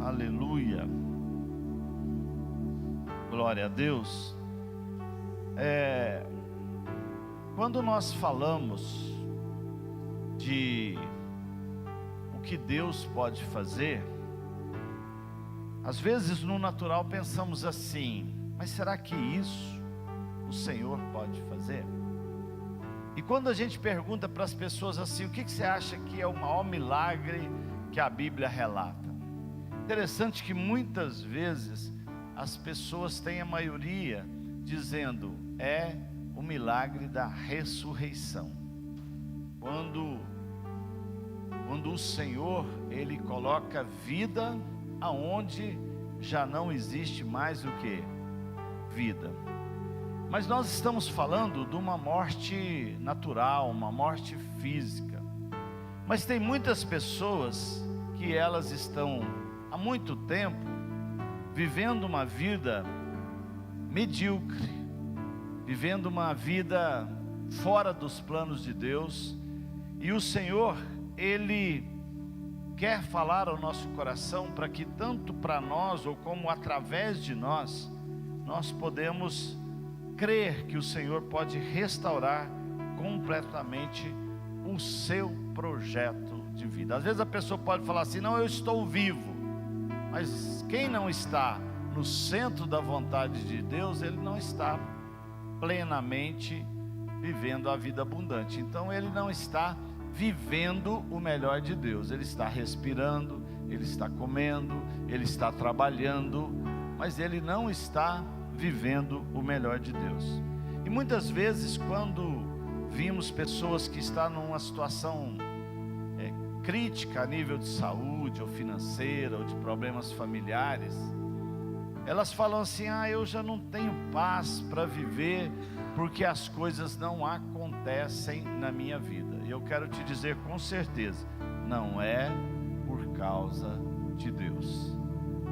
Aleluia. Glória a Deus. Quando nós falamos de o que Deus pode fazer, às vezes no natural pensamos assim: mas será que isso o Senhor pode fazer? E quando a gente pergunta para as pessoas assim: o que você acha que é o maior milagre que a Bíblia relata? Interessante que muitas vezes as pessoas têm a maioria dizendo: é o milagre da ressurreição. Quando o Senhor, Ele coloca vida aonde já não existe mais o que? Vida. Mas nós estamos falando de uma morte natural, uma morte física. Mas tem muitas pessoas que elas estão há muito tempo vivendo uma vida medíocre, vivendo uma vida fora dos planos de Deus. E o Senhor, Ele quer falar ao nosso coração para que tanto para nós ou como através de nós podemos crer que o Senhor pode restaurar completamente o seu projeto de vida. Às vezes a pessoa pode falar assim: não, eu estou vivo. Mas quem não está no centro da vontade de Deus, ele não está plenamente vivendo a vida abundante. Então ele não está vivendo o melhor de Deus. Ele está respirando, ele está comendo, ele está trabalhando, mas ele não está vivendo o melhor de Deus. E muitas vezes, quando vimos pessoas que estão numa situação crítica a nível de saúde ou financeira ou de problemas familiares, elas falam assim: eu já não tenho paz para viver porque as coisas não acontecem na minha vida. E eu quero te dizer com certeza, não é por causa de Deus,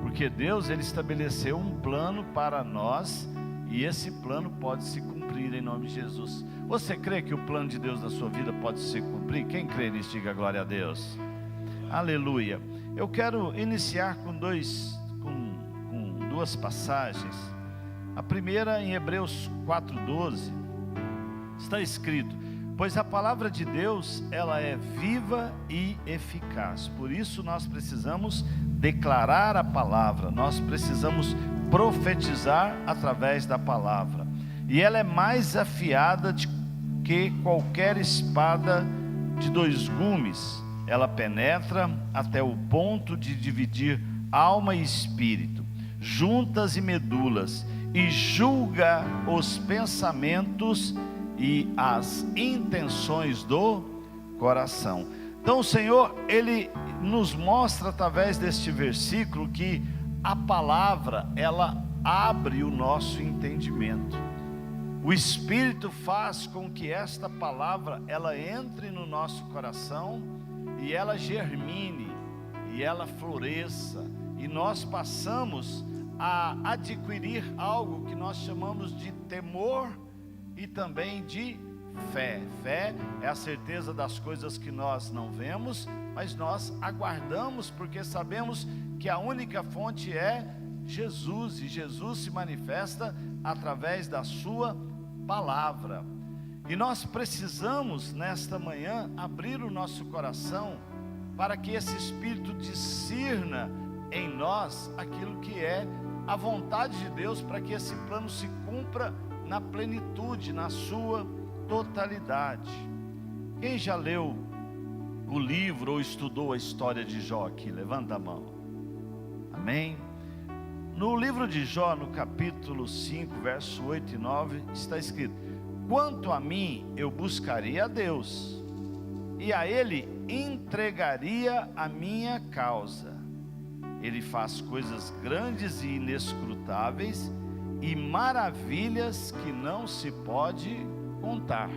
porque Deus, Ele estabeleceu um plano para nós, e esse plano pode se cumprir em nome de Jesus. Você crê que o plano de Deus na sua vida pode se cumprir? Quem crê nisso, diga glória a Deus. Aleluia. Eu quero iniciar com duas passagens. A primeira em Hebreus 4:12, está escrito: pois a palavra de Deus, ela é viva e eficaz. Por isso nós precisamos declarar a palavra, nós precisamos profetizar através da palavra. E ela é mais afiada que qualquer espada de dois gumes. Ela penetra até o ponto de dividir alma e espírito, juntas e medulas, e julga os pensamentos e as intenções do coração. Então o Senhor, Ele nos mostra através deste versículo que a palavra, ela abre o nosso entendimento. O Espírito faz com que esta palavra, ela entre no nosso coração, e ela germine, e ela floresça, e nós passamos a adquirir algo que nós chamamos de temor e também de fé. Fé é a certeza das coisas que nós não vemos, mas nós aguardamos, porque sabemos que a única fonte é Jesus, e Jesus se manifesta através da sua palavra. E nós precisamos nesta manhã abrir o nosso coração para que esse Espírito discirna em nós aquilo que é a vontade de Deus, para que esse plano se cumpra na plenitude, na sua totalidade. Quem já leu o livro ou estudou a história de Jó aqui? Levanta a mão. Amém? No livro de Jó, no capítulo 5, verso 8 e 9, está escrito: quanto a mim, eu buscaria a Deus, e a Ele entregaria a minha causa. Ele faz coisas grandes e inescrutáveis, e maravilhas que não se pode contar.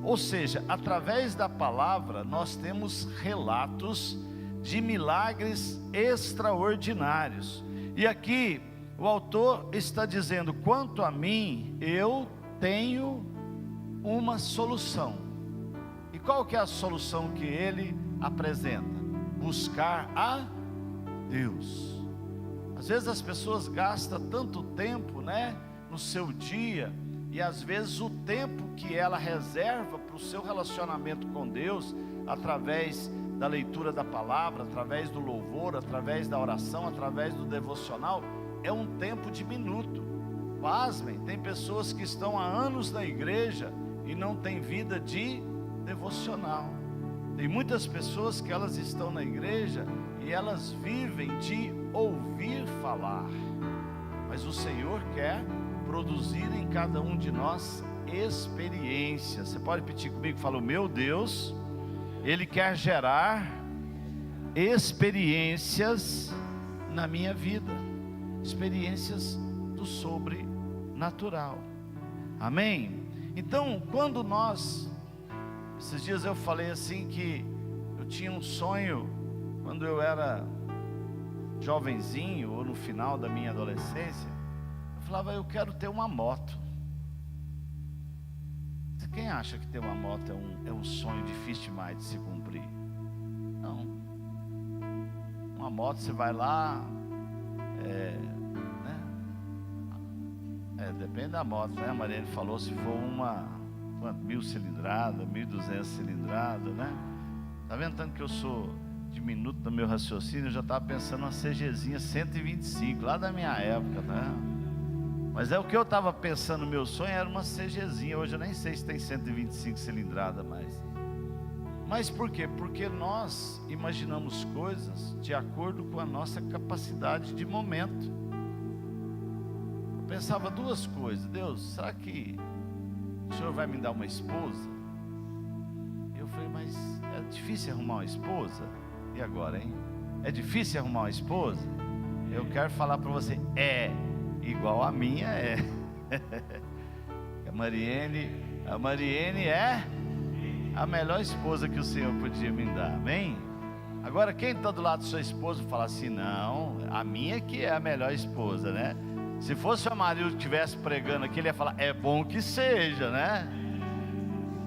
Ou seja, através da palavra nós temos relatos de milagres extraordinários. E aqui o autor está dizendo: quanto a mim, eu tenho uma solução. E qual que é a solução que ele apresenta? Buscar a Deus. vezes as pessoas gastam tanto tempo, né, no seu dia, e às vezes o tempo que ela reserva para o seu relacionamento com Deus, através da leitura da palavra, através do louvor, através da oração, através do devocional, é um tempo diminuto. Pasmem, tem pessoas que estão há anos na igreja e não têm vida de devocional. Tem muitas pessoas que elas estão na igreja e elas vivem de ouvir falar, mas o Senhor quer produzir em cada um de nós experiências. Você pode repetir comigo? Fala: meu Deus, Ele quer gerar experiências na minha vida, experiências do sobrenatural. Amém? Então, quando esses dias eu falei assim que eu tinha um sonho quando eu era jovenzinho, ou no final da minha adolescência. Eu falava: eu quero ter uma moto. Quem acha que ter uma moto é um sonho difícil demais de se cumprir? Não. Uma moto, você vai lá, depende da moto, né? A Mariane falou, se for uma 1000 cilindrada, 1200 cilindrada, né? Tá vendo tanto que eu sou diminuto no meu raciocínio? Eu já estava pensando numa CGzinha 125, lá da minha época, né? Mas é o que eu estava pensando, meu sonho era uma CGzinha. Hoje eu nem sei se tem 125 cilindrada mais. Mas por quê? Porque nós imaginamos coisas de acordo com a nossa capacidade de momento. Eu pensava duas coisas: Deus, será que o Senhor vai me dar uma esposa? Eu falei: mas é difícil arrumar uma esposa? E agora, hein? É difícil arrumar uma esposa? Eu quero falar para você, igual a minha é. A Mariene é a melhor esposa que o Senhor podia me dar, amém? Agora, quem está do lado da sua esposa fala assim: não, a minha que é a melhor esposa, né? Se fosse o marido que estivesse pregando aqui, ele ia falar: é bom que seja, né?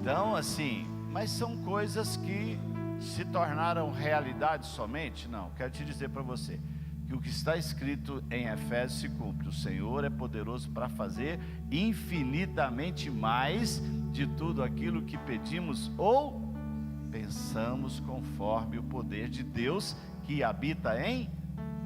Então, assim, mas são coisas que se tornaram realidade somente? Não, quero te dizer para você que o que está escrito em Efésios se cumpre: o Senhor é poderoso para fazer infinitamente mais de tudo aquilo que pedimos ou pensamos, conforme o poder de Deus que habita em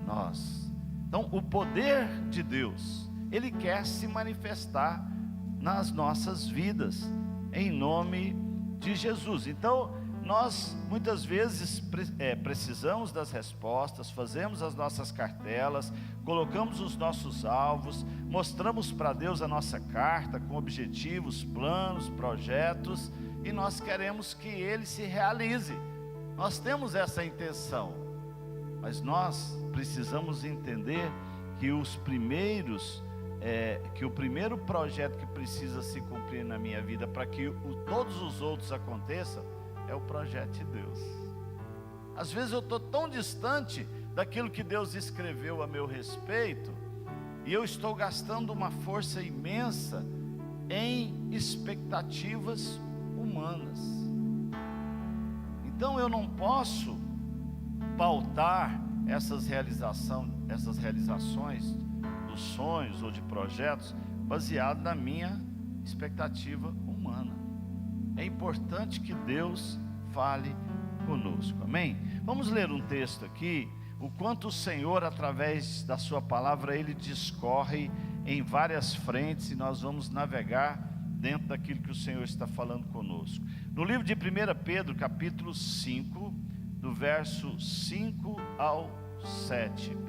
nós. Então, o poder de Deus, Ele quer se manifestar nas nossas vidas, em nome de Jesus. Então, nós muitas vezes precisamos das respostas, fazemos as nossas cartelas, colocamos os nossos alvos, mostramos para Deus a nossa carta com objetivos, planos, projetos, e nós queremos que Ele se realize. Nós temos essa intenção, mas nós precisamos entender que o primeiro projeto que precisa se cumprir na minha vida para que todos os outros aconteçam é o projeto de Deus. Às vezes eu estou tão distante daquilo que Deus escreveu a meu respeito, e eu estou gastando uma força imensa em expectativas humanas. Então eu não posso pautar essas realizações dos sonhos ou de projetos baseado na minha expectativa humana. É importante que Deus fale conosco, amém? Vamos ler um texto aqui, o quanto o Senhor, através da sua palavra, Ele discorre em várias frentes, e nós vamos navegar dentro daquilo que o Senhor está falando conosco. No livro de 1 Pedro, capítulo 5, do verso 5 ao 7. 1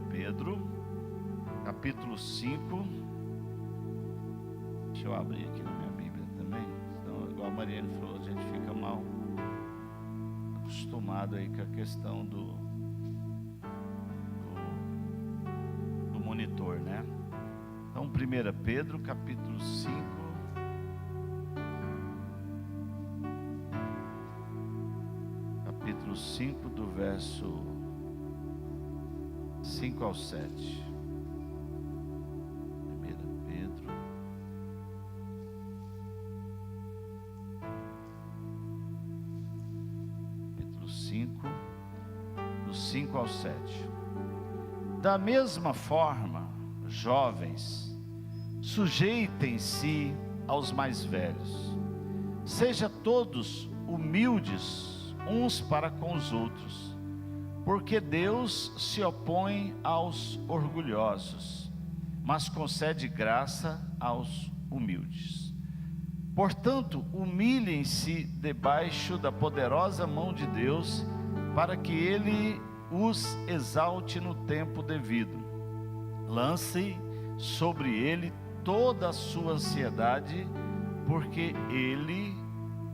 Pedro, capítulo 5. Deixa eu abrir aqui na minha Bíblia também. Então, igual a Mariane falou, a gente fica mal acostumado aí com a questão do monitor, né? Então, 1 Pedro, capítulo 5, capítulo 5, do verso 5 ao 7. 1 Pedro, capítulo 5, do 5 ao 7. Da mesma forma, jovens, sujeitem-se aos mais velhos. Sejam todos humildes uns para com os outros, porque Deus se opõe aos orgulhosos, mas concede graça aos humildes. Portanto, humilhem-se debaixo da poderosa mão de Deus, para que Ele os exalte no tempo devido. Lance sobre Ele toda a sua ansiedade, porque Ele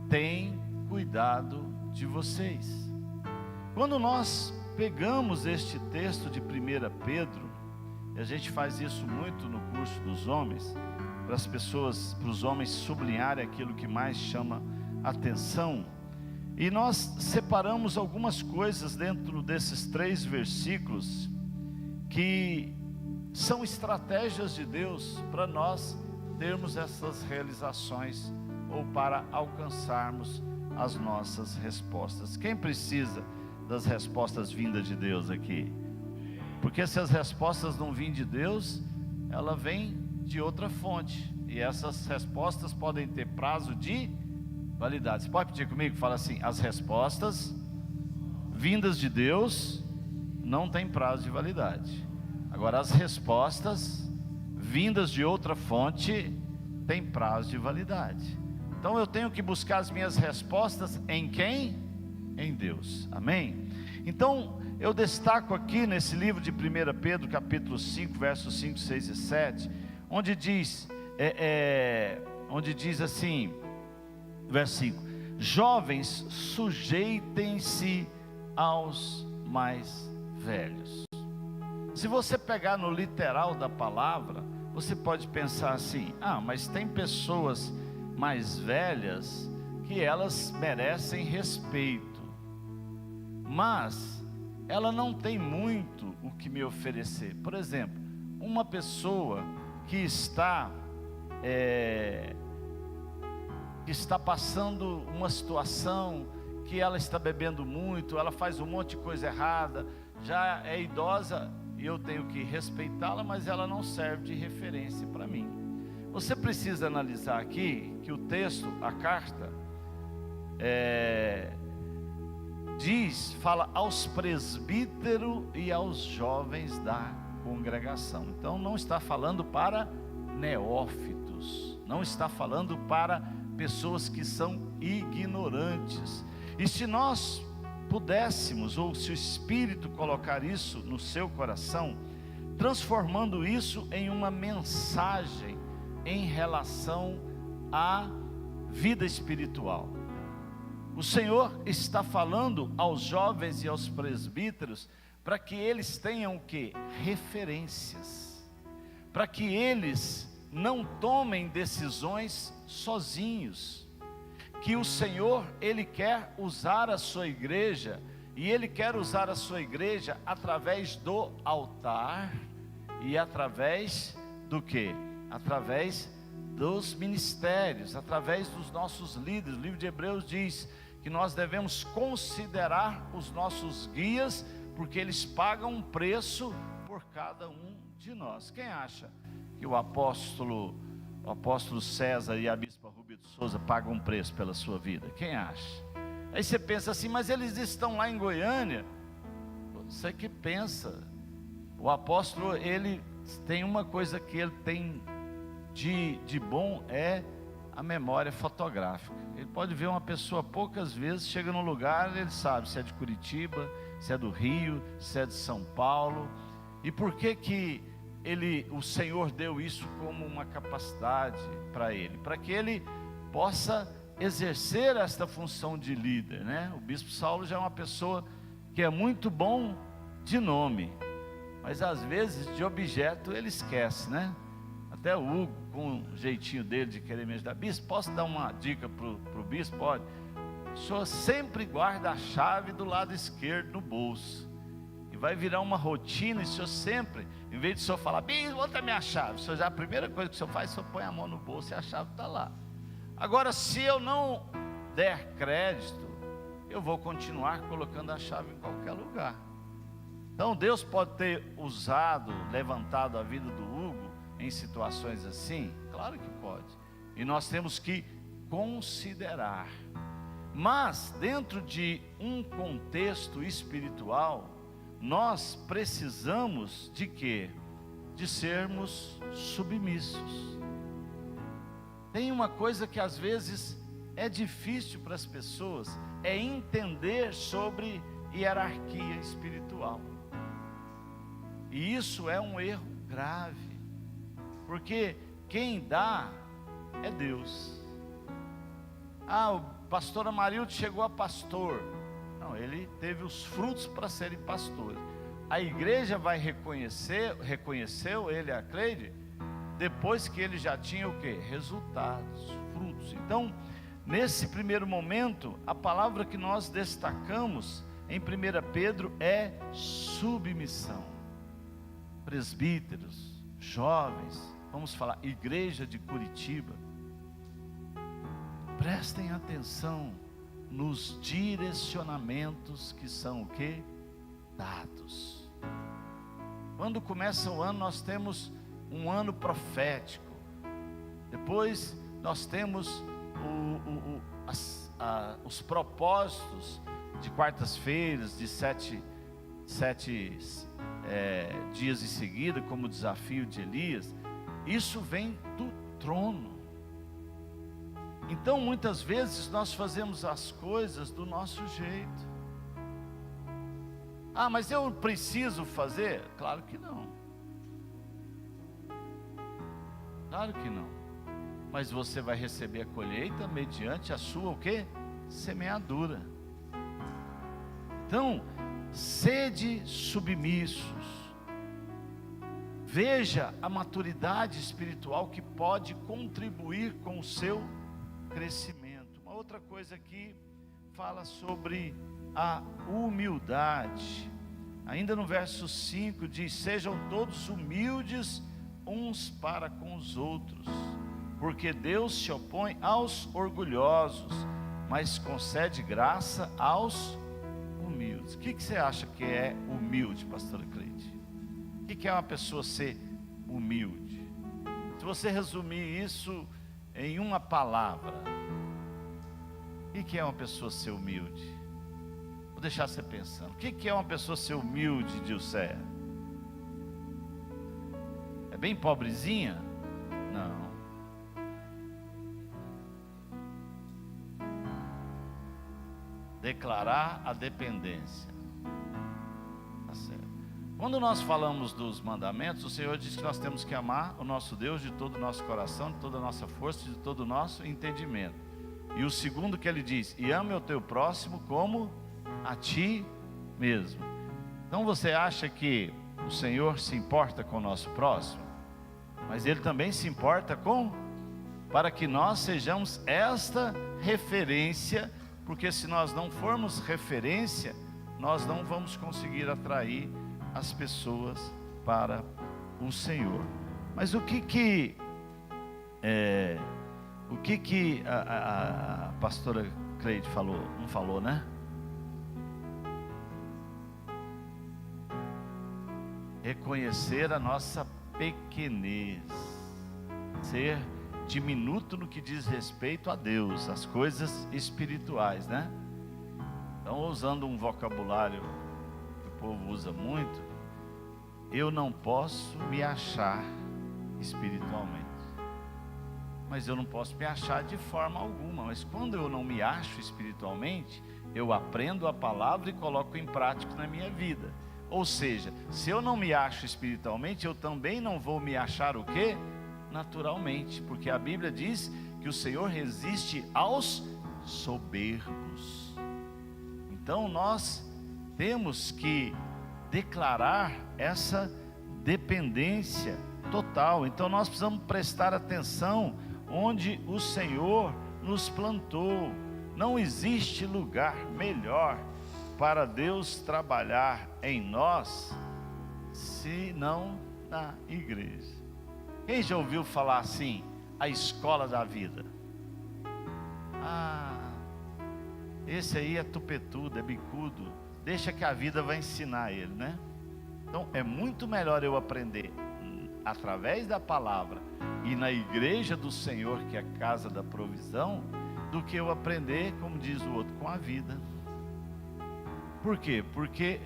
tem cuidado de vocês. Quando nós pegamos este texto de 1 Pedro, e a gente faz isso muito no curso dos homens, para as pessoas, para os homens sublinharem aquilo que mais chama atenção, e nós separamos algumas coisas dentro desses 3 versículos, que são estratégias de Deus para nós termos essas realizações, ou para alcançarmos as nossas respostas. Quem precisa das respostas vindas de Deus aqui? Porque se as respostas não vêm de Deus, ela vem de outra fonte, e essas respostas podem ter prazo de validade. Você pode pedir comigo? Fala assim: as respostas vindas de Deus não têm prazo de validade. Agora, as respostas vindas de outra fonte têm prazo de validade. Então eu tenho que buscar as minhas respostas em quem? Em Deus. Amém? Então eu destaco aqui nesse livro de 1 Pedro capítulo 5, versos 5, 6 e 7, onde diz assim, verso 5: jovens, sujeitem-se aos mais velhos. Se você pegar no literal da palavra, você pode pensar assim: mas tem pessoas mais velhas que elas merecem respeito, mas ela não tem muito o que me oferecer. Por exemplo, uma pessoa que está passando uma situação que ela está bebendo muito, ela faz um monte de coisa errada, já é idosa, e eu tenho que respeitá-la, mas ela não serve de referência para mim. Você precisa analisar aqui que o texto, a carta, fala aos presbíteros e aos jovens da congregação. Então não está falando para neófitos, não está falando para pessoas que são ignorantes. E se nós pudéssemos, ou se o Espírito colocar isso no seu coração, transformando isso em uma mensagem em relação à vida espiritual. O Senhor está falando aos jovens e aos presbíteros para que eles tenham o quê? Referências, para que eles não tomem decisões sozinhos, que o Senhor, Ele quer usar a sua igreja, e Ele quer usar a sua igreja através do altar, e através do quê? Através dos ministérios, através dos nossos líderes. O livro de Hebreus diz que nós devemos considerar os nossos guias, porque eles pagam um preço por cada um de nós. Quem acha que o apóstolo César e a bispa Rubia de Souza pagam um preço pela sua vida? Quem acha? Aí você pensa assim: mas eles estão lá em Goiânia. Você que pensa. O apóstolo, ele tem uma coisa que ele tem de bom, é a memória fotográfica. Ele pode ver uma pessoa poucas vezes, chega num lugar, ele sabe se é de Curitiba, se é do Rio, se é de São Paulo. E por que o Senhor deu isso como uma capacidade para ele? Para que ele possa exercer esta função de líder, né? O bispo Saulo já é uma pessoa que é muito bom de nome, mas às vezes de objeto ele esquece, né? Até o Hugo, com o jeitinho dele de querer me ajudar: bispo, posso dar uma dica para o bispo? Pode. O senhor sempre guarda a chave do lado esquerdo no bolso, e vai virar uma rotina, e o senhor sempre, em vez de o senhor falar: bispo, outra minha chave, o senhor já, a primeira coisa que o senhor faz, o senhor põe a mão no bolso e a chave está lá. Agora, se eu não der crédito, eu vou continuar colocando a chave em qualquer lugar. Então Deus pode ter usado, levantado a vida do Hugo em situações assim? Claro que pode. E nós temos que considerar. Mas dentro de um contexto espiritual, nós precisamos de quê? De sermos submissos. Tem uma coisa que às vezes é difícil para as pessoas, é entender sobre hierarquia espiritual. E isso é um erro grave, porque quem dá é Deus. O pastor Amarildo chegou a pastor. Não, ele teve os frutos para serem pastores. A igreja vai reconheceu ele, a Cleide, depois que ele já tinha o quê? Resultados, frutos. Então, nesse primeiro momento, a palavra que nós destacamos em 1 Pedro é submissão. Presbíteros, jovens, vamos falar, igreja de Curitiba, prestem atenção nos direcionamentos que são o quê? Dados. Quando começa o ano, nós temos um ano profético. Depois nós temos os propósitos de quartas-feiras, de sete dias em seguida, como o desafio de Elias. Isso vem do trono. Então muitas vezes nós fazemos as coisas do nosso jeito. Mas eu preciso fazer? Claro que não. Claro que não. Mas você vai receber a colheita mediante a sua o quê? Semeadura. Então, sede submissos. Veja a maturidade espiritual que pode contribuir com o seu crescimento. Uma outra coisa aqui fala sobre a humildade. Ainda no verso 5 diz: sejam todos humildes uns para com os outros, porque Deus se opõe aos orgulhosos, mas concede graça aos humildes. O que você acha que é humilde, pastora Cleide? O que é uma pessoa ser humilde? Se você resumir isso em uma palavra, o que é uma pessoa ser humilde? Vou deixar você pensando. O que é uma pessoa ser humilde, Dilceia? É bem pobrezinha? Não. Declarar a dependência. Tá certo. Quando nós falamos dos mandamentos, o Senhor diz que nós temos que amar o nosso Deus de todo o nosso coração, de toda a nossa força, de todo o nosso entendimento. E o segundo que ele diz: e ame o teu próximo como a ti mesmo. Então você acha que o Senhor se importa com o nosso próximo? Mas Ele também se importa para que nós sejamos esta referência, porque se nós não formos referência, nós não vamos conseguir atrair as pessoas para o Senhor. Mas o que a pastora Cleide falou? Não falou, né? Reconhecer a nossa pequenez, ser diminuto no que diz respeito a Deus, as coisas espirituais, né? Então, usando um vocabulário que o povo usa muito, eu não posso me achar espiritualmente, mas eu não posso me achar de forma alguma. Mas quando eu não me acho espiritualmente, eu aprendo a palavra e coloco em prática na minha vida. Ou seja, se eu não me acho espiritualmente, eu também não vou me achar o quê? Naturalmente, porque a Bíblia diz que o Senhor resiste aos soberbos. Então nós temos que declarar essa dependência total. Então nós precisamos prestar atenção onde o Senhor nos plantou. Não existe lugar melhor para Deus trabalhar em nós, se não na igreja. Quem já ouviu falar assim, a escola da vida? Esse aí é tupetudo, é bicudo, deixa que a vida vai ensinar ele, né? Então é muito melhor eu aprender através da palavra e na igreja do Senhor, que é a casa da provisão, do que eu aprender, como diz o outro, com a vida. Por quê? Porque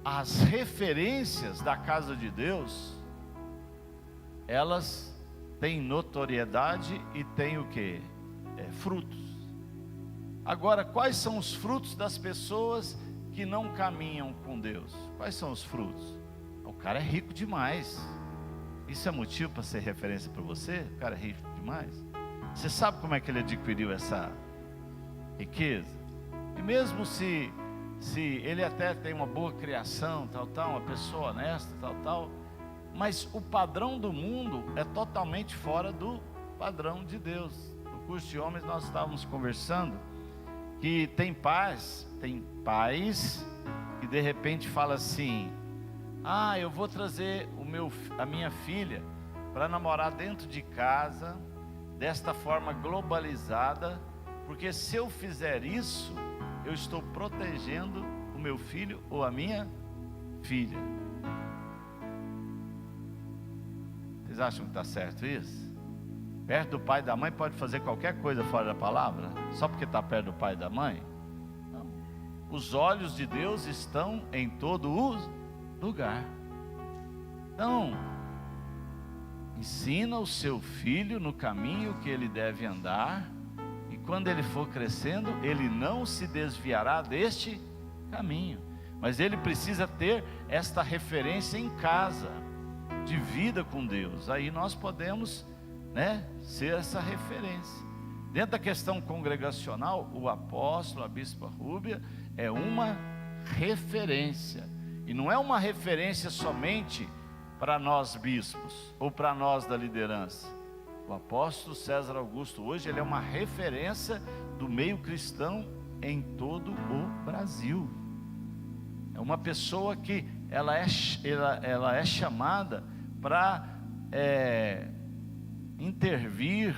as referências da casa de Deus, elas têm notoriedade e têm o quê? Frutos. Agora, quais são os frutos das pessoas que não caminham com Deus? Quais são os frutos? O cara é rico demais. Isso é motivo para ser referência para você? O cara é rico demais. Você sabe como é que ele adquiriu essa riqueza? E mesmo se ele até tem uma boa criação, uma pessoa honesta, mas o padrão do mundo é totalmente fora do padrão de Deus. No curso de homens nós estávamos conversando que tem pais que de repente fala assim: eu vou trazer a minha filha para namorar dentro de casa, desta forma globalizada, porque se eu fizer isso, eu estou protegendo o meu filho ou a minha filha. Vocês acham que está certo isso? Perto do pai e da mãe pode fazer qualquer coisa fora da palavra? Só porque está perto do pai e da mãe? Não. Os olhos de Deus estão em todo o lugar. Então, ensina o seu filho no caminho que ele deve andar, e quando ele for crescendo, ele não se desviará deste caminho. Mas ele precisa ter esta referência em casa, de vida com Deus. Aí nós podemos, ser essa referência. Dentro da questão congregacional, o apóstolo, a bispa Rúbia, é uma referência. E não é uma referência somente para nós bispos, ou para nós da liderança. O apóstolo César Augusto hoje, ele é uma referência do meio cristão em todo o Brasil. É uma pessoa que ela é chamada para intervir,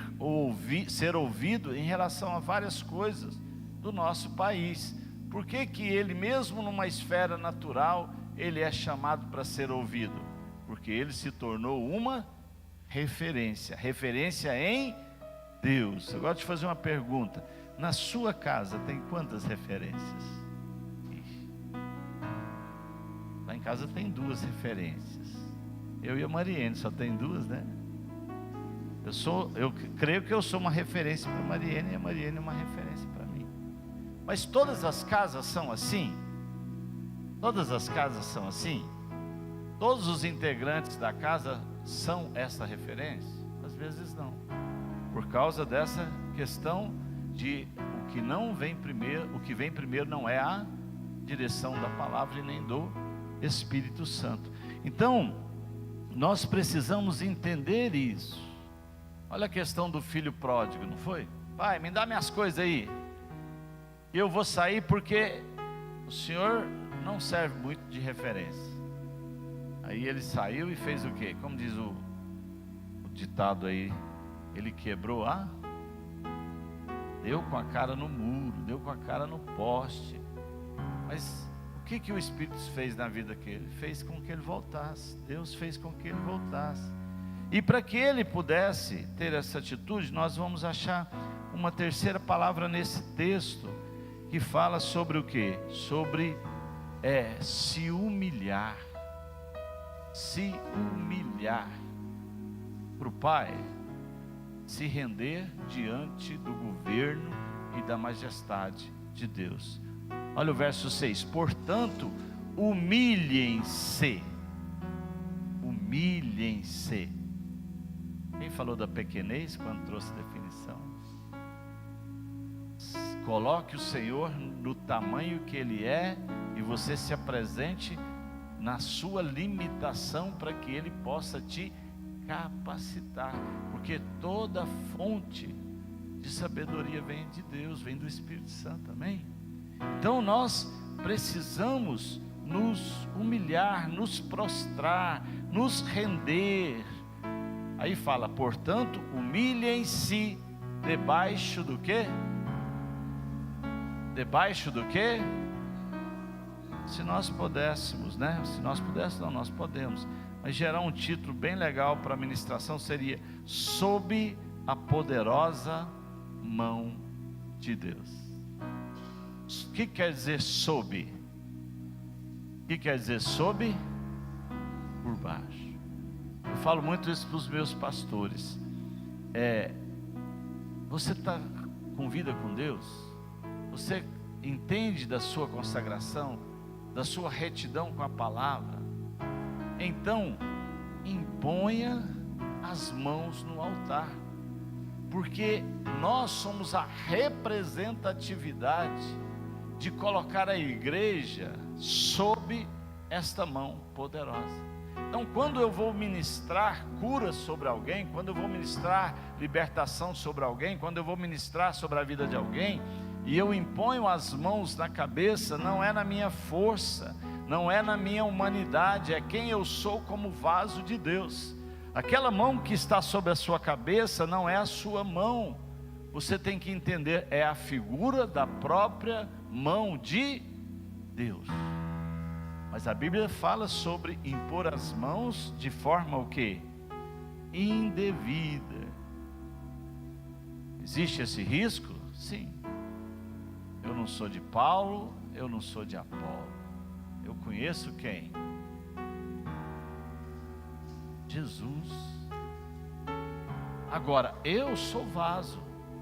ser ouvido em relação a várias coisas do nosso país. Por que que ele, mesmo numa esfera natural, ele é chamado para ser ouvido? Porque ele se tornou uma referência em Deus. Agora deixa eu fazer uma pergunta: na sua casa tem quantas referências? Lá em casa tem 2 referências. Eu e a Mariene só tem 2, né? Eu creio que eu sou uma referência para a Mariene, e a Mariene é uma referência para mim. Mas todas as casas são assim? Todas as casas são assim? Todos os integrantes da casa são essa referência? Às vezes não. Por causa dessa questão de o que vem primeiro não é a direção da palavra e nem do Espírito Santo. Então, nós precisamos entender isso. Olha a questão do filho pródigo, não foi? Pai, me dá minhas coisas aí. Eu vou sair porque o senhor não serve muito de referência. Aí ele saiu e fez o quê? Como diz o ditado aí, ele quebrou deu com a cara no muro, deu com a cara no poste. Mas o que o Espírito fez na vida dele? Fez com que ele voltasse. Deus fez com que ele voltasse. E para que ele pudesse ter essa atitude, nós vamos achar uma terceira palavra nesse texto, que fala sobre o quê? Sobre se humilhar. Se humilhar para o Pai, se render diante do governo e da majestade de Deus. Olha o verso 6: portanto, humilhem-se. Humilhem-se. Quem falou da pequenez quando trouxe a definição? Coloque o Senhor no tamanho que Ele é, e você se apresente na sua limitação, para que Ele possa te capacitar, porque toda fonte de sabedoria vem de Deus, vem do Espírito Santo, amém? Então nós precisamos nos humilhar, nos prostrar, nos render. Aí fala, portanto, humilhem-se debaixo do quê? Debaixo do quê? Se nós pudéssemos, né? Se nós pudéssemos, não, nós podemos. Mas gerar um título bem legal para a ministração seria: Sob a poderosa mão de Deus. O que quer dizer sob? O que quer dizer sob? Por baixo. Eu falo muito isso para os meus pastores. Você está com vida com Deus? Você entende da sua consagração, da sua retidão com a palavra? Então, imponha as mãos no altar, porque nós somos a representatividade de colocar a igreja sob esta mão poderosa. Então, quando eu vou ministrar cura sobre alguém, quando eu vou ministrar libertação sobre alguém, quando eu vou ministrar sobre a vida de alguém, e eu imponho as mãos na cabeça, não é na minha força, não é na minha humanidade, é quem eu sou como vaso de Deus. Aquela mão que está sobre a sua cabeça não é a sua mão, você tem que entender, é a figura da própria mão de Deus. Mas a Bíblia fala sobre impor as mãos de forma o quê? Indevida. Existe esse risco? Sim. Eu não sou de Paulo, eu não sou de Apolo. Eu conheço quem? Jesus. Agora, eu sou vaso.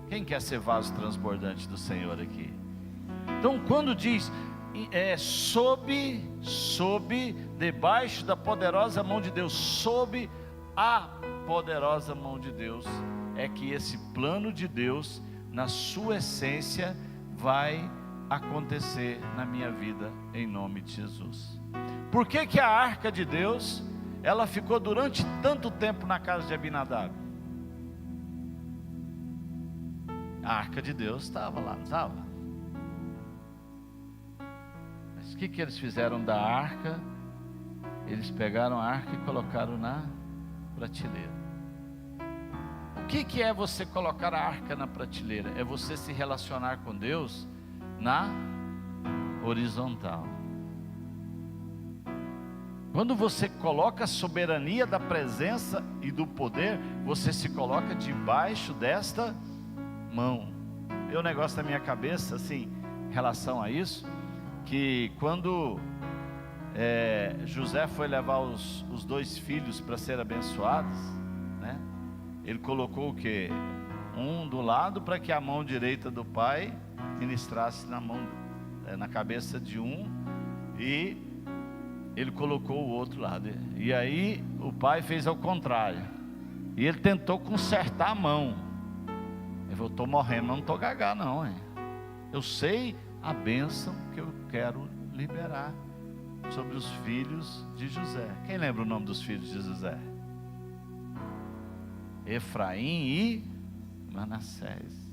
Quem quer ser vaso transbordante do Senhor aqui? Então, quando diz sob, debaixo da poderosa mão de Deus, sob a poderosa mão de Deus, é que esse plano de Deus, na sua essência, vai acontecer na minha vida, em nome de Jesus. Por que que a arca de Deus, ela ficou durante tanto tempo na casa de Abinadab? A arca de Deus estava lá, não estava? Mas o que eles fizeram da arca? Eles pegaram a arca e colocaram na prateleira. O que é você colocar a arca na prateleira? É você se relacionar com Deus na horizontal. Quando você coloca a soberania da presença e do poder, você se coloca debaixo desta mão. O negócio da minha cabeça, assim, em relação a isso, que quando José foi levar os dois filhos para serem abençoados, né? Ele colocou o quê? Um do lado para que a mão direita do pai ministrasse na cabeça de um, e ele colocou o outro lado. E aí o pai fez ao contrário, e ele tentou consertar a mão. Ele falou: estou morrendo, mas não estou gagá não, hein? Eu sei a bênção que eu quero liberar sobre os filhos de José. Quem lembra o nome dos filhos de José? Efraim e Manassés.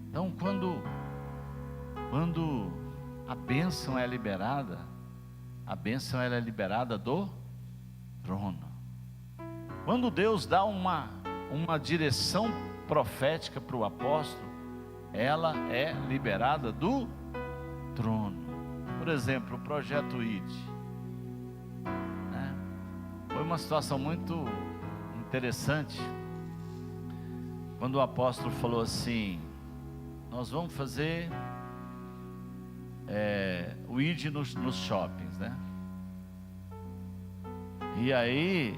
Então, quando a bênção é liberada, a bênção ela é liberada do trono. Quando Deus dá uma direção profética para o apóstolo, ela é liberada do trono. Por exemplo, o projeto ID, né? Foi uma situação muito interessante, quando o apóstolo falou assim: nós vamos fazer o ID nos shoppings, né? E aí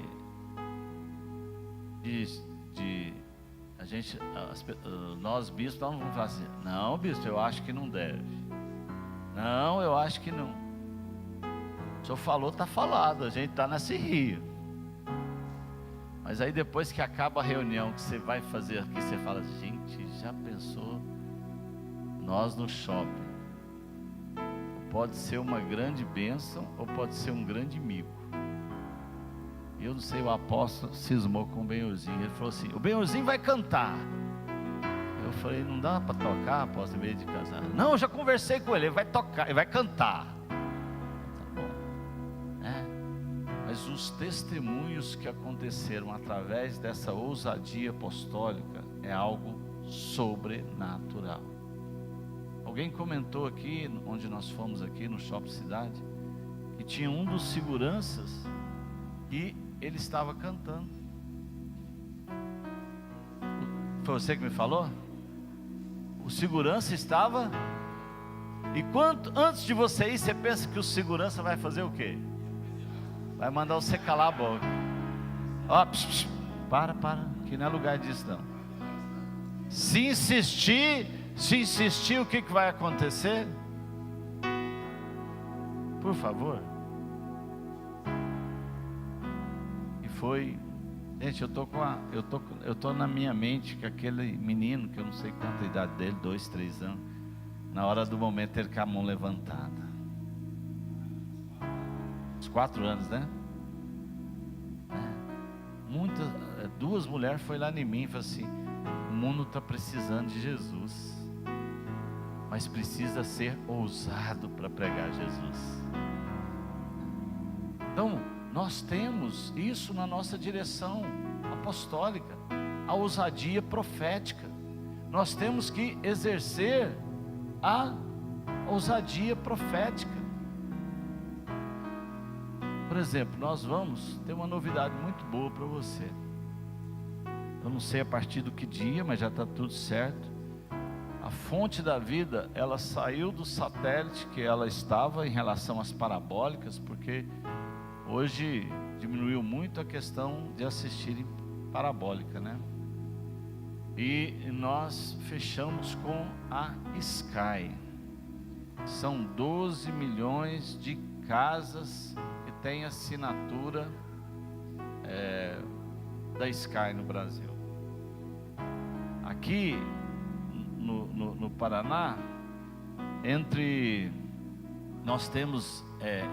nós bispos não vamos fazer. Não, bispo, eu acho que não deve. Não, eu acho que não. O senhor falou, está falado, a gente está nesse rio. Mas aí depois que acaba a reunião, que você vai fazer aqui, você fala: gente, já pensou nós no shopping? Pode ser uma grande bênção ou pode ser um grande mico. Eu não sei, o apóstolo cismou com o Benhurzinho. Ele falou assim: o Benhurzinho vai cantar. Eu falei: não dá para tocar, apóstolo, em vez de cantar? Não, eu já conversei com ele, ele vai tocar, ele vai cantar. Tá bom, mas os testemunhos que aconteceram através dessa ousadia apostólica é algo sobrenatural. Alguém comentou aqui, onde nós fomos aqui no Shopping Cidade, que tinha um dos seguranças e ele estava cantando. Foi você que me falou? O segurança estava. E antes de você ir, você pensa que o segurança vai fazer o quê? Vai mandar você calar a boca. Ó, para, que não é lugar disso não. Se insistir, o que vai acontecer? Por favor. E foi, gente, eu tô na minha mente que aquele menino, que eu não sei quanta a idade dele, 2, 3 anos, na hora do momento ele com a mão levantada. Uns 4 anos, né? Duas mulheres foi lá em mim e falaram assim: o mundo está precisando de Jesus, mas precisa ser ousado para pregar Jesus. Então, nós temos isso na nossa direção apostólica, a ousadia profética. Nós temos que exercer a ousadia profética. Por exemplo, nós vamos ter uma novidade muito boa para você. Eu não sei a partir do que dia, mas já está tudo certo. A fonte da vida, ela saiu do satélite que ela estava em relação às parabólicas, porque hoje diminuiu muito a questão de assistir em parabólica, né? E nós fechamos com a Sky. São 12 milhões de casas que têm assinatura da Sky no Brasil. Aqui no Paraná, nós temos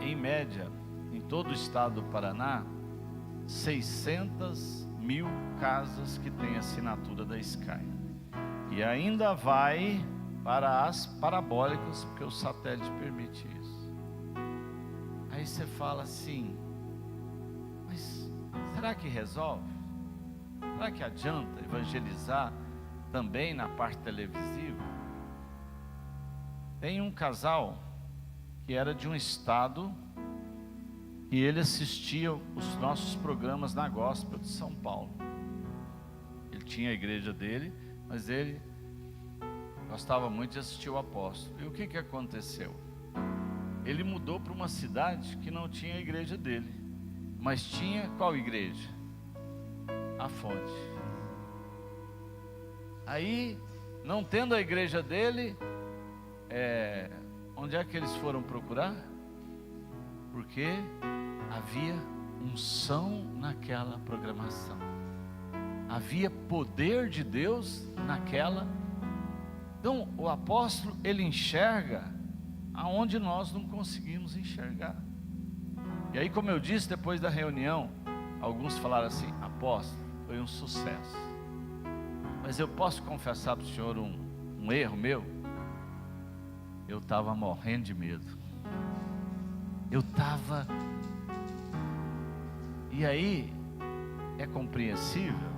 em média, em todo o estado do Paraná, 600 mil casas que têm assinatura da Sky. E ainda vai para as parabólicas, porque o satélite permite isso. Aí você fala assim: mas será que resolve? Será que adianta evangelizar também na parte televisiva? Tem um casal que era de um estado e ele assistia os nossos programas na Gospel de São Paulo. Ele tinha a igreja dele, mas ele gostava muito de assistir o apóstolo. E o que aconteceu? Ele mudou para uma cidade que não tinha a igreja dele, mas tinha qual igreja? A Fonte. Aí, não tendo a igreja dele, onde é que eles foram procurar? Porque havia unção naquela programação, havia poder de Deus naquela. Então o apóstolo, ele enxerga aonde nós não conseguimos enxergar. E aí, como eu disse, depois da reunião, alguns falaram assim: apóstolo, foi um sucesso, mas eu posso confessar para o senhor um erro meu? Eu estava morrendo de medo. E aí, é compreensível.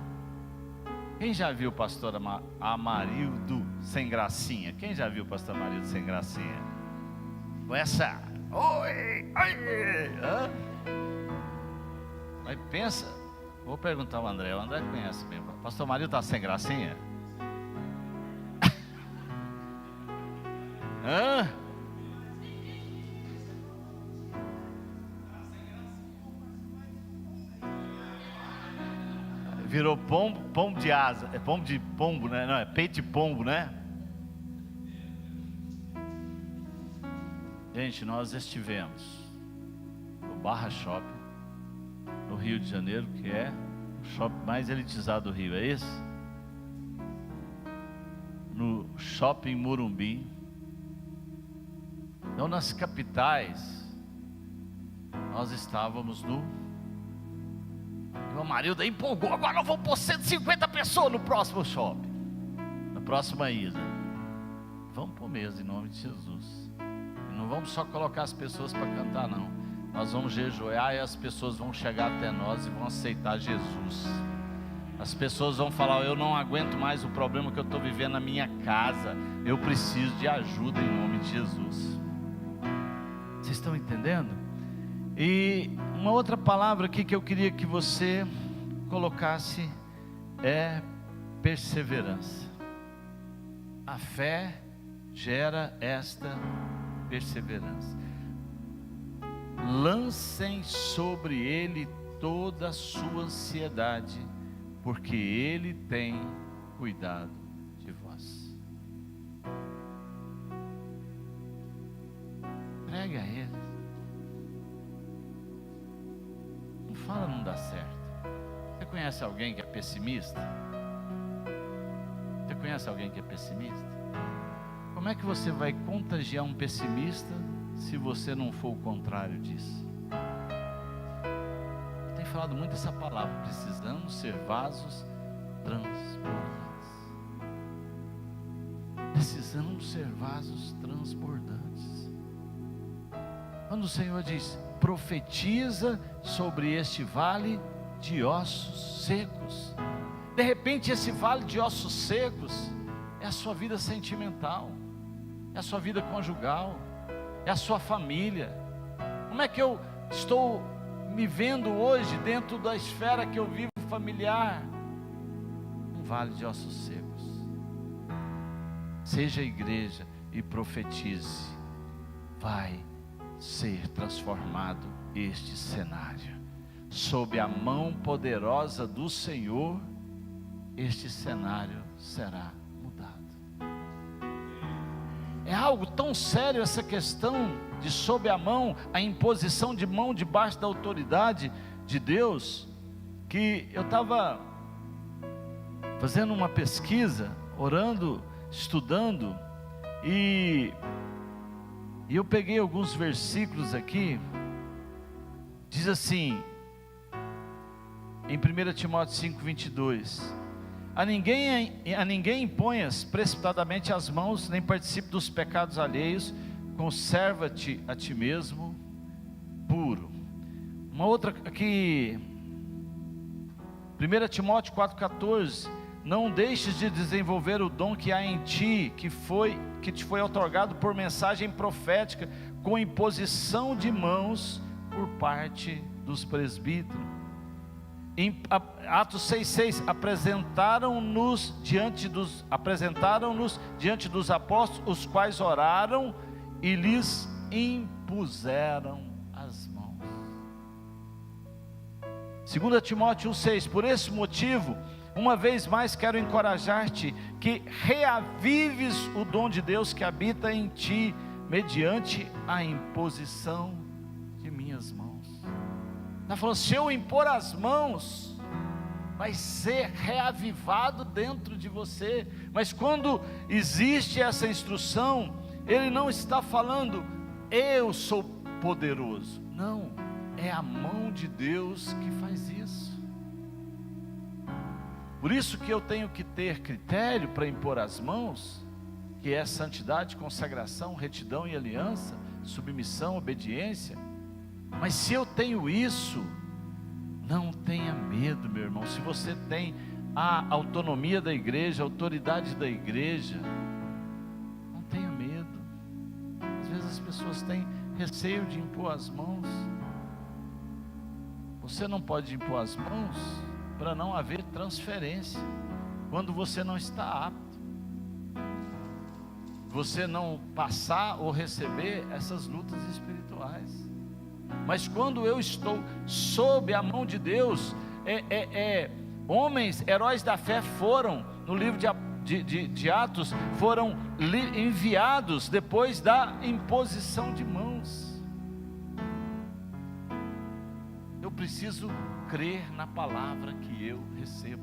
Quem já viu o pastor Amarildo sem gracinha? Quem já viu o pastor Amarildo sem gracinha? Com essa, oi, hã? Mas pensa, vou perguntar ao André. O André conhece mesmo. O pastor Amarildo está sem gracinha? Hã? Virou pombo de asa, é pombo de pombo, né? Não, é peito de pombo, né? Gente, nós estivemos no Barra Shopping, no Rio de Janeiro, que é o shopping mais elitizado do Rio, é esse? No Shopping Morumbi. Então, nas capitais, nós estávamos no... E o Amarildo empolgou: agora nós vamos pôr 150 pessoas no próximo shopping, na próxima ida. Vamos pôr mesmo, em nome de Jesus. E não vamos só colocar as pessoas para cantar, não. Nós vamos jejuar e as pessoas vão chegar até nós e vão aceitar Jesus. As pessoas vão falar: eu não aguento mais o problema que eu estou vivendo na minha casa, eu preciso de ajuda em nome de Jesus. Vocês estão entendendo? E uma outra palavra aqui que eu queria que você colocasse é perseverança. A fé gera esta perseverança. Lancem sobre ele toda a sua ansiedade, porque ele tem cuidado de vós. Entregue a ele. Não fala não dá certo. Você conhece alguém que é pessimista? Você conhece alguém que é pessimista? Como é que você vai contagiar um pessimista se você não for o contrário disso? Eu tenho falado muito essa palavra: precisamos ser vasos transbordantes. Precisamos ser vasos transbordantes. Quando o Senhor diz: profetiza sobre este vale de ossos secos, de repente esse vale de ossos secos é a sua vida sentimental, é a sua vida conjugal, é a sua família. Como é que eu estou me vendo hoje dentro da esfera que eu vivo familiar? Um vale de ossos secos. Seja a igreja e profetize: vai ser transformado este cenário. Sob a mão poderosa do Senhor, este cenário será mudado. É algo tão sério essa questão de sob a mão, a imposição de mão debaixo da autoridade de Deus, que eu estava fazendo uma pesquisa, orando, estudando, e eu peguei alguns versículos aqui. Diz assim, em 1 Timóteo 5:22: A ninguém imponhas precipitadamente as mãos, nem participe dos pecados alheios, conserva-te a ti mesmo puro. Uma outra aqui, 1 Timóteo 4,14: Não deixes de desenvolver o dom que há em ti, que te foi otorgado por mensagem profética, com imposição de mãos por parte dos presbíteros. Em Atos 6,6: apresentaram-nos diante dos apóstolos, os quais oraram e lhes impuseram as mãos. 2 Timóteo 1,6: Por esse motivo, uma vez mais quero encorajar-te, que reavives o dom de Deus que habita em ti, mediante a imposição de minhas mãos. Está falando: se eu impor as mãos, vai ser reavivado dentro de você. Mas quando existe essa instrução, ele não está falando: eu sou poderoso. Não, é a mão de Deus que faz isso. Por isso que eu tenho que ter critério para impor as mãos, que é santidade, consagração, retidão e aliança, submissão, obediência. Mas se eu tenho isso, não tenha medo, meu irmão. Se você tem a autonomia da igreja, a autoridade da igreja, não tenha medo. Às vezes as pessoas têm receio de impor as mãos. Você não pode impor as mãos para não haver transferência, quando você não está apto, você não passar ou receber essas lutas espirituais. Mas quando eu estou sob a mão de Deus, homens, heróis da fé foram, no livro de Atos, foram enviados depois da imposição de mãos. Eu preciso crer na palavra que eu recebo.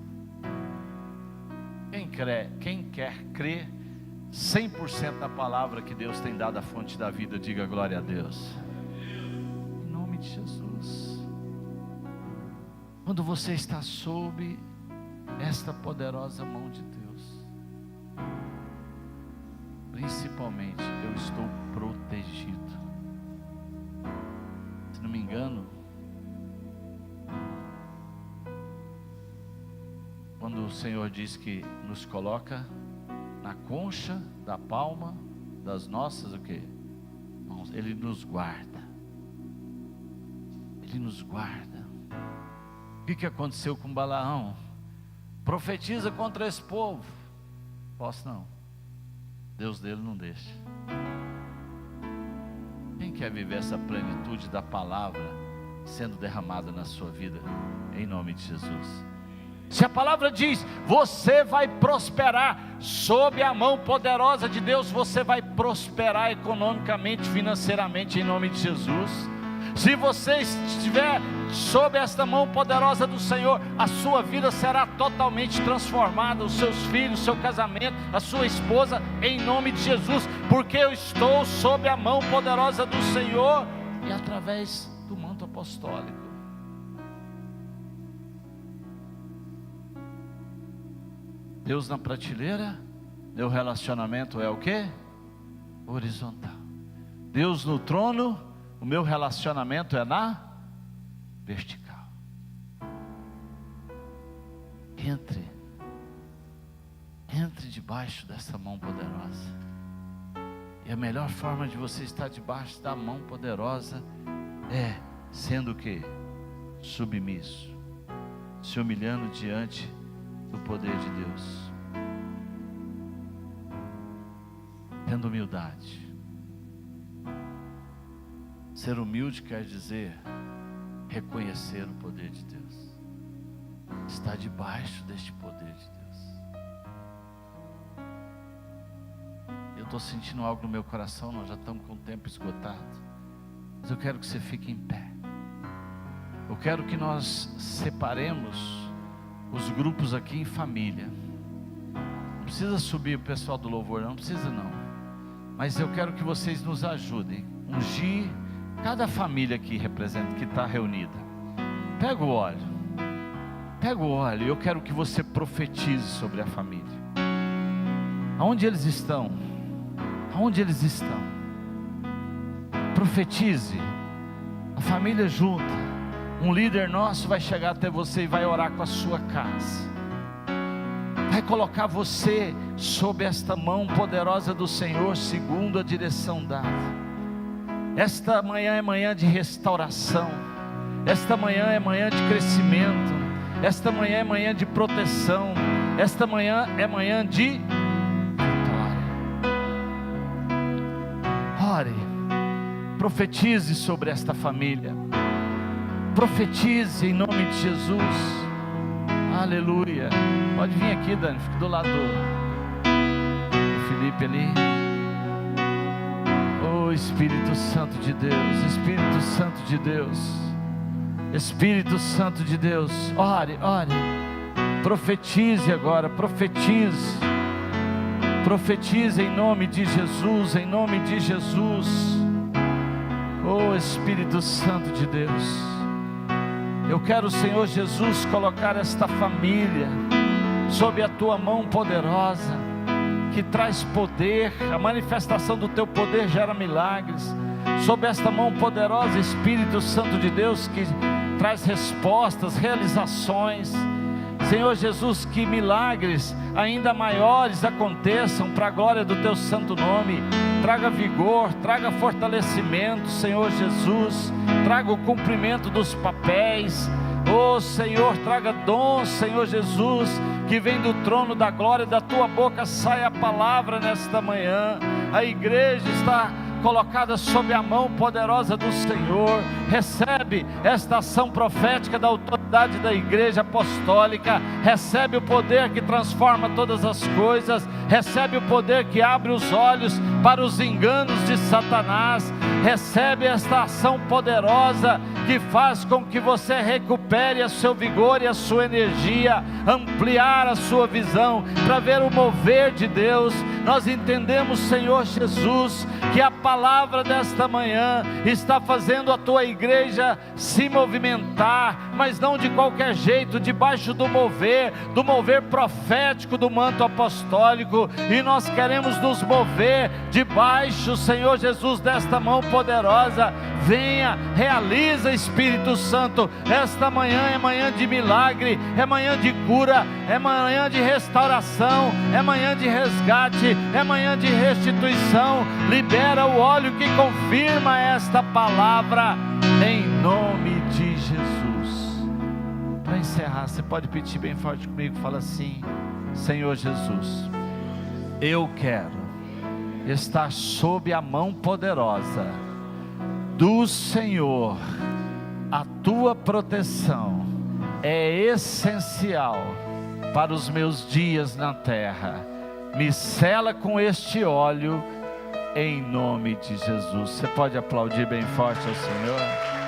Quem quer crer 100% na palavra que Deus tem dado à fonte da vida, diga glória a Deus. Em nome de Jesus. Quando você está sob esta poderosa mão de Deus, principalmente eu estou protegido. Se não me engano, quando o Senhor diz que nos coloca na concha da palma das nossas o quê? Mãos, Ele nos guarda. Ele nos guarda. O que aconteceu com Balaão? Profetiza contra esse povo. Posso não. Deus dele não deixa. Quem quer viver essa plenitude da palavra sendo derramada na sua vida? Em nome de Jesus. Se a palavra diz, você vai prosperar sob a mão poderosa de Deus, você vai prosperar economicamente, financeiramente, em nome de Jesus. Se você estiver sob esta mão poderosa do Senhor, a sua vida será totalmente transformada, os seus filhos, o seu casamento, a sua esposa, em nome de Jesus, porque eu estou sob a mão poderosa do Senhor, e através do manto apostólico. Deus na prateleira, meu relacionamento é o quê? Horizontal. Deus no trono, o meu relacionamento é na vertical. Entre debaixo dessa mão poderosa. E a melhor forma de você estar debaixo da mão poderosa é sendo o quê? Submisso, se humilhando diante do poder de Deus, tendo humildade. Ser humilde quer dizer reconhecer o poder de Deus, estar debaixo deste poder de Deus. Eu estou sentindo algo no meu coração, nós já estamos com o tempo esgotado, mas eu quero que você fique em pé. Eu quero que nós separemos os grupos aqui em família. Não precisa subir o pessoal do louvor, não precisa não, mas eu quero que vocês nos ajudem, ungir cada família aqui representa, que está reunida. Pega o óleo, e eu quero que você profetize sobre a família. Aonde eles estão? Profetize. A família junta. Um líder nosso vai chegar até você e vai orar com a sua casa. Vai colocar você sob esta mão poderosa do Senhor, segundo a direção dada. Esta manhã é manhã de restauração. Esta manhã é manhã de crescimento. Esta manhã é manhã de proteção. Esta manhã é manhã de vitória. Ore, profetize sobre esta família. Profetize em nome de Jesus. Aleluia. Pode vir aqui, Dani, fica do lado do Felipe ali. Oh, Espírito Santo de Deus, Espírito Santo de Deus, Espírito Santo de Deus. Ore, profetize agora, profetize em nome de Jesus, em nome de Jesus. Oh, Espírito Santo de Deus, eu quero, Senhor Jesus, colocar esta família sob a tua mão poderosa, que traz poder. A manifestação do teu poder gera milagres. Sob esta mão poderosa, Espírito Santo de Deus, que traz respostas, realizações. Senhor Jesus, que milagres ainda maiores aconteçam para a glória do teu santo nome. Traga vigor, traga fortalecimento, Senhor Jesus. Traga o cumprimento dos papéis. Oh Senhor, traga dons, Senhor Jesus, que vem do trono da glória, da tua boca sai a palavra nesta manhã. A igreja está colocada sob a mão poderosa do Senhor. Recebe esta ação profética da autoridade da igreja apostólica. Recebe o poder que transforma todas as coisas. Recebe o poder que abre os olhos para os enganos de Satanás. Recebe esta ação poderosa que faz com que você recupere o seu vigor e a sua energia, ampliar a sua visão para ver o mover de Deus. Nós entendemos, Senhor Jesus, que a palavra desta manhã está fazendo a tua igreja se movimentar, mas não de qualquer jeito, debaixo do mover profético do manto apostólico, e nós queremos nos mover debaixo, Senhor Jesus, desta mão poderosa. Venha, realiza, Espírito Santo. Esta manhã é manhã de milagre, é manhã de cura, é manhã de restauração, é manhã de resgate, é manhã de restituição. Libera o óleo que confirma esta palavra, em nome de Jesus. Para encerrar, você pode pedir bem forte comigo, fala assim: Senhor Jesus, eu quero estar sob a mão poderosa do Senhor. A tua proteção é essencial para os meus dias na terra. Me sela com este óleo, em nome de Jesus. Você pode aplaudir bem forte ao Senhor?